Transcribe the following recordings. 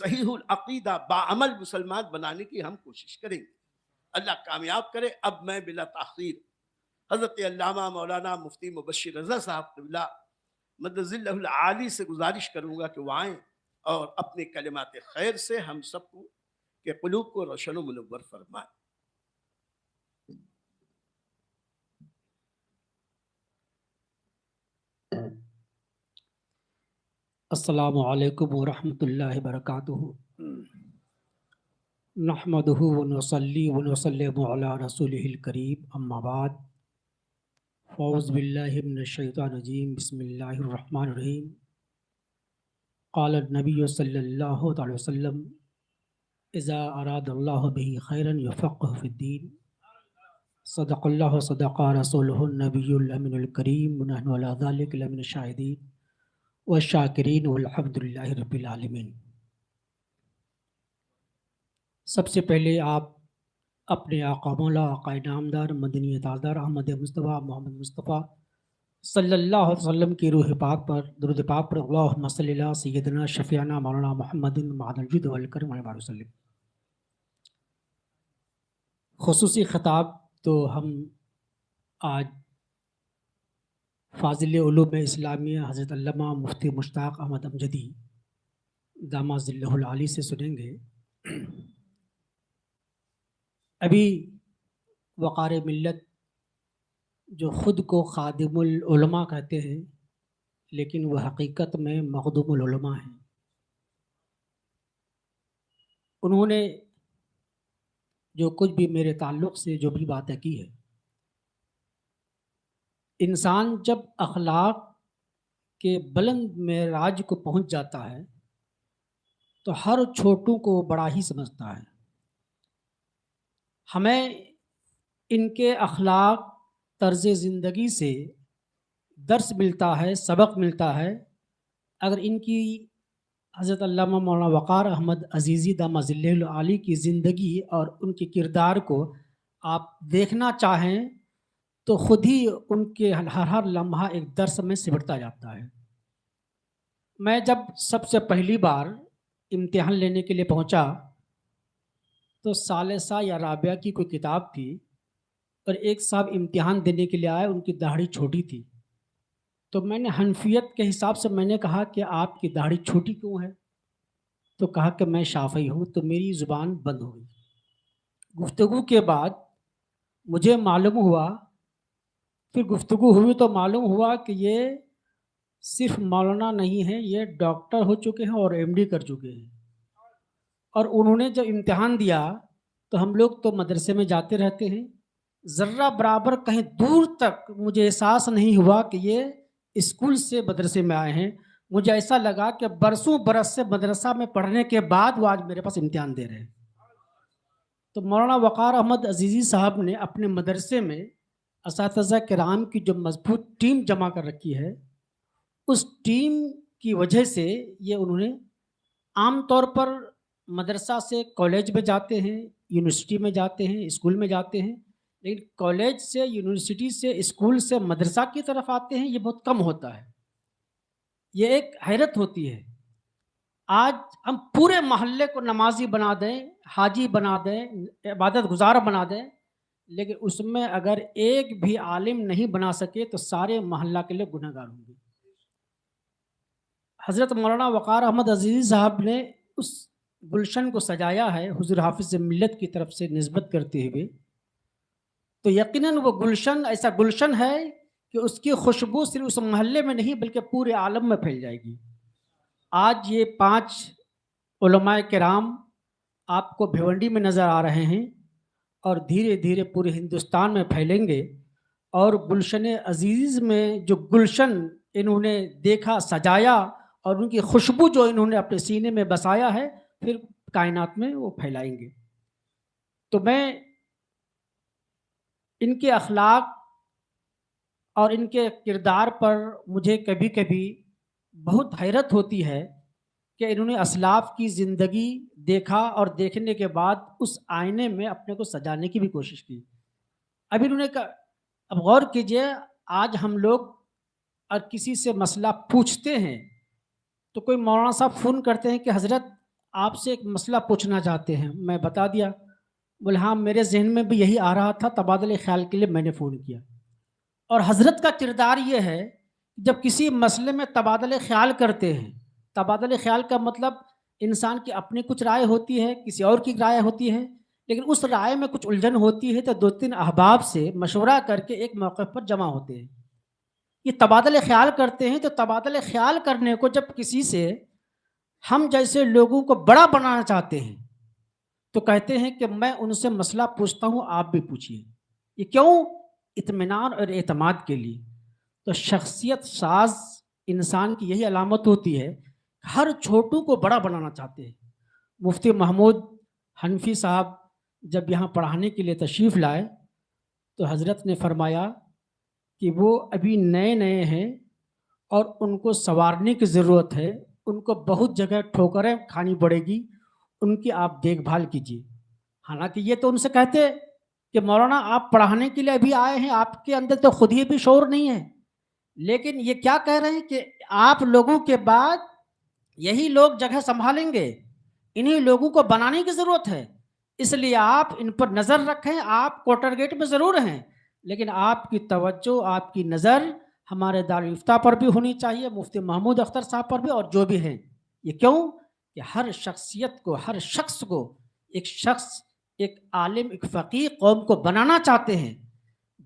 صحیح العقیدہ باعمل مسلمان بنانے کی ہم کوشش کریں گے، اللہ کامیاب کرے۔ اب میں بلا تاخیر حضرت علامہ مولانا مفتی مبشر رضا صاحب قبلہ مدظ اللہ العالی سے گزارش کروں گا کہ وہ آئیں اور اپنے کلمات خیر سے ہم سب کو کے قلوب کو روشن و منور فرمائیں۔ السلام علیکم ورحمۃ اللہ وبرکاتہ۔ نحمدہ ونصلی ونسلم علی رسولہ الکریم، اما بعد، فاعوذ باللہ من الشیطان الرجیم، بسم اللہ الرحمن الرحیم۔ قال النبی صلی اللہ علیہ وسلم اذا اراد اللہ بہ خیرا یفقہ فی الدین، صدق اللہ صدق رسولہ النبی الامین الکریم، ونحن علی ذلک لمن الشاہدین والشاکرین والحمد للہ رب العالمین۔ سب سے پہلے آپ اپنے آقا مولا آقا نامدار مدنی تاجدار احمد مصطفیٰ محمد مصطفیٰ صلی اللہ علیہ وسلم کی روح پاک پر درود پاک پر اللہم صلی علی سیدنا شفیعنا مولانا محمد معدن الجود والکرم علیہ وسلم۔ خصوصی خطاب تو ہم آج فاضل علوم اسلامیہ حضرت علامہ مفتی مشتاق احمد امجدی داماد ظلہ العالی سے سنیں گے۔ ابھی وقار ملت جو خود کو خادم العلماء کہتے ہیں لیکن وہ حقیقت میں مخدوم العلماء ہیں، انہوں نے جو کچھ بھی میرے تعلق سے جو بھی باتیں کی ہے، انسان جب اخلاق کے بلند معراج کو پہنچ جاتا ہے تو ہر چھوٹوں کو بڑا ہی سمجھتا ہے۔ ہمیں ان کے اخلاق طرز زندگی سے درس ملتا ہے، سبق ملتا ہے۔ اگر ان کی حضرت علامہ مولانا وقار احمد عزیزی داماد ظلہ العالی کی زندگی اور ان کے کردار کو آپ دیکھنا چاہیں تو خود ہی ان کے ہر لمحہ ایک درس میں سمٹتا جاتا ہے۔ میں جب سب سے پہلی بار امتحان لینے کے لیے پہنچا تو ثالثہ یا رابعہ کی کوئی کتاب تھی اور ایک صاحب امتحان دینے کے لیے آئے، ان کی داڑھی چھوٹی تھی، تو میں نے حنفیت کے حساب سے میں نے کہا کہ آپ کی داڑھی چھوٹی کیوں ہے؟ تو کہا کہ میں شافعی ہوں، تو میری زبان بند ہو گئی۔ گفتگو کے بعد مجھے معلوم ہوا، پھر گفتگو ہوئی تو معلوم ہوا کہ یہ صرف مولانا نہیں ہے، یہ ڈاکٹر ہو چکے ہیں اور ایم ڈی کر چکے ہیں۔ اور انہوں نے جب امتحان دیا تو ہم لوگ تو مدرسے میں جاتے رہتے ہیں، ذرہ برابر کہیں دور تک مجھے احساس نہیں ہوا کہ یہ اسکول سے مدرسے میں آئے ہیں۔ مجھے ایسا لگا کہ برسوں برس سے مدرسہ میں پڑھنے کے بعد وہ آج میرے پاس امتحان دے رہے ہیں۔ تو مولانا وقار احمد عزیزی صاحب نے اپنے مدرسے میں اساتذہ کرام کی جو مضبوط ٹیم جمع کر رکھی ہے، اس ٹیم کی وجہ سے یہ انہوں نے عام طور پر مدرسہ سے کالج میں جاتے ہیں، یونیورسٹی میں جاتے ہیں، اسکول میں جاتے ہیں، لیکن کالج سے، یونیورسٹی سے، اسکول سے مدرسہ کی طرف آتے ہیں، یہ بہت کم ہوتا ہے۔ یہ ایک حیرت ہوتی ہے، آج ہم پورے محلے کو نمازی بنا دیں، حاجی بنا دیں، عبادت گزار بنا دیں، لیکن اس میں اگر ایک بھی عالم نہیں بنا سکے تو سارے محلہ کے لوگ گناہ گار ہوں گے۔ حضرت مولانا وقار احمد عزیزی صاحب نے اس گلشن کو سجایا ہے حضور حافظ ملت کی طرف سے نسبت کرتے ہوئے، تو یقیناً وہ گلشن ایسا گلشن ہے کہ اس کی خوشبو صرف اس محلے میں نہیں بلکہ پورے عالم میں پھیل جائے گی۔ آج یہ 5 علماء کرام آپ کو بھیونڈی میں نظر آ رہے ہیں اور دھیرے دھیرے پورے ہندوستان میں پھیلیں گے، اور گلشن عزیز میں جو گلشن انہوں نے دیکھا، سجایا، اور ان کی خوشبو جو انہوں نے اپنے سینے میں بسایا ہے، پھر کائنات میں وہ پھیلائیں گے۔ تو میں ان کے اخلاق اور ان کے کردار پر مجھے کبھی کبھی بہت حیرت ہوتی ہے کہ انہوں نے اسلاف کی زندگی دیکھا اور دیکھنے کے بعد اس آئینے میں اپنے کو سجانے کی بھی کوشش کی۔ ابھی انہوں نے کہا، اب غور کیجئے، آج ہم لوگ اور کسی سے مسئلہ پوچھتے ہیں تو کوئی مولانا صاحب فون کرتے ہیں کہ حضرت آپ سے ایک مسئلہ پوچھنا چاہتے ہیں. میں بتا دیا. بولے ہاں میرے ذہن میں بھی یہی آ رہا تھا, تبادلہ خیال کے لیے میں نے فون کیا. اور حضرت کا کردار یہ ہے جب کسی مسئلے میں تبادلہ خیال کرتے ہیں, تبادلہ خیال کا مطلب انسان کی اپنی کچھ رائے ہوتی ہے, کسی اور کی رائے ہوتی ہے, لیکن اس رائے میں کچھ الجھن ہوتی ہے تو 2-3 احباب سے مشورہ کر کے ایک موقع پر جمع ہوتے ہیں. یہ تبادلہ خیال کرتے ہیں. تو تبادلہ خیال کرنے کو جب کسی سے ہم جیسے لوگوں کو بڑا بنانا چاہتے ہیں تو کہتے ہیں کہ میں ان سے مسئلہ پوچھتا ہوں, آپ بھی پوچھیے. یہ کیوں؟ اطمینان اور اعتماد کے لیے. تو شخصیت ساز انسان کی یہی علامت ہوتی ہے, ہر چھوٹوں کو بڑا بنانا چاہتے ہیں. مفتی محمود حنفی صاحب جب یہاں پڑھانے کے لیے تشریف لائے تو حضرت نے فرمایا کہ وہ ابھی نئے نئے ہیں اور ان کو سنوارنے کی ضرورت ہے, ان کو بہت جگہ ٹھوکریں کھانی پڑے گی, ان کی آپ دیکھ بھال کیجیے. حالانکہ یہ تو ان سے کہتے کہ مولانا آپ پڑھانے کے لیے ابھی آئے ہیں, آپ کے اندر تو خود ہی بھی شعور نہیں ہے. لیکن یہ کیا کہہ رہے ہیں کہ آپ لوگوں کے بعد یہی لوگ جگہ سنبھالیں گے, انہی لوگوں کو بنانے کی ضرورت ہے, اس لیے آپ ان پر نظر رکھیں. آپ کوارٹر گیٹ میں ضرور ہیں, لیکن آپ کی توجہ, آپ کی نظر ہمارے دارالفتہ پر بھی ہونی چاہیے, مفتی محمود اختر صاحب پر بھی, اور جو بھی ہیں. یہ کیوں کہ ہر شخصیت کو, ہر شخص کو ایک شخص, ایک عالم, ایک فقیہ قوم کو بنانا چاہتے ہیں.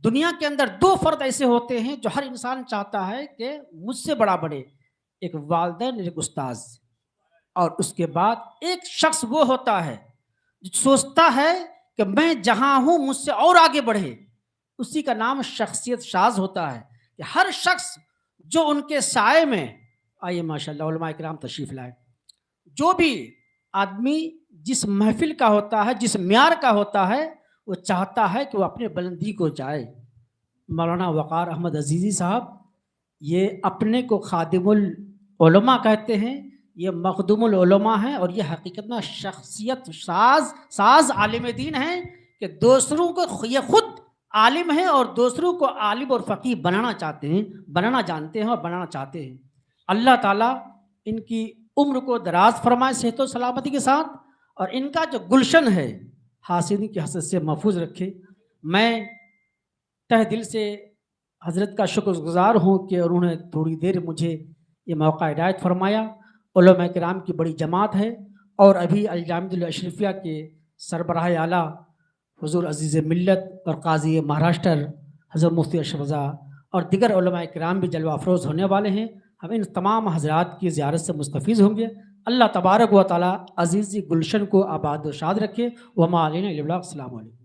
دنیا کے اندر 2 فرد ایسے ہوتے ہیں جو ہر انسان چاہتا ہے کہ مجھ سے بڑا بڑھے, ایک والدین, ایک استاذ. اور اس کے بعد ایک شخص وہ ہوتا ہے جو سوچتا ہے کہ میں جہاں ہوں مجھ سے اور آگے بڑھے, اسی کا نام شخصیت شاذ ہوتا ہے. کہ ہر شخص جو ان کے سائے میں, آئیے ماشاءاللہ علماء کرام تشریف لائے, جو بھی آدمی جس محفل کا ہوتا ہے, جس معیار کا ہوتا ہے, وہ چاہتا ہے کہ وہ اپنے بلندی کو جائے. مولانا وقار احمد عزیزی صاحب یہ اپنے کو خادم العلماء کہتے ہیں, یہ مخدوم العلماء ہیں, اور یہ حقیقت میں شخصیت ساز عالم دین ہیں کہ دوسروں کو, یہ خود عالم ہیں اور دوسروں کو عالم اور فقیہ بنانا چاہتے ہیں, بنانا جانتے ہیں اور بنانا چاہتے ہیں. اللہ تعالیٰ ان کی عمر کو دراز فرمائے صحت و سلامتی کے ساتھ, اور ان کا جو گلشن ہے حاسدین کی حسد سے محفوظ رکھے. میں تہ دل سے حضرت کا شکر گزار ہوں کہ انہوں نے تھوڑی دیر مجھے یہ موقع عنایت فرمایا. علماء کرام کی بڑی جماعت ہے, اور ابھی الجامعۃ الاشرفیہ کے سربراہ اعلیٰ حضور عزیز ملت اور قاضی مہاراشٹر حضرت مفتی اشرف رضا اور دیگر علماء کرام بھی جلوہ افروز ہونے والے ہیں. ہم ان تمام حضرات کی زیارت سے مستفیض ہوں گے. اللہ تبارک و تعالیٰ عزیزی گلشن کو آباد و شاد رکھے. وما علینا الا البلاغ. السلام علیکم.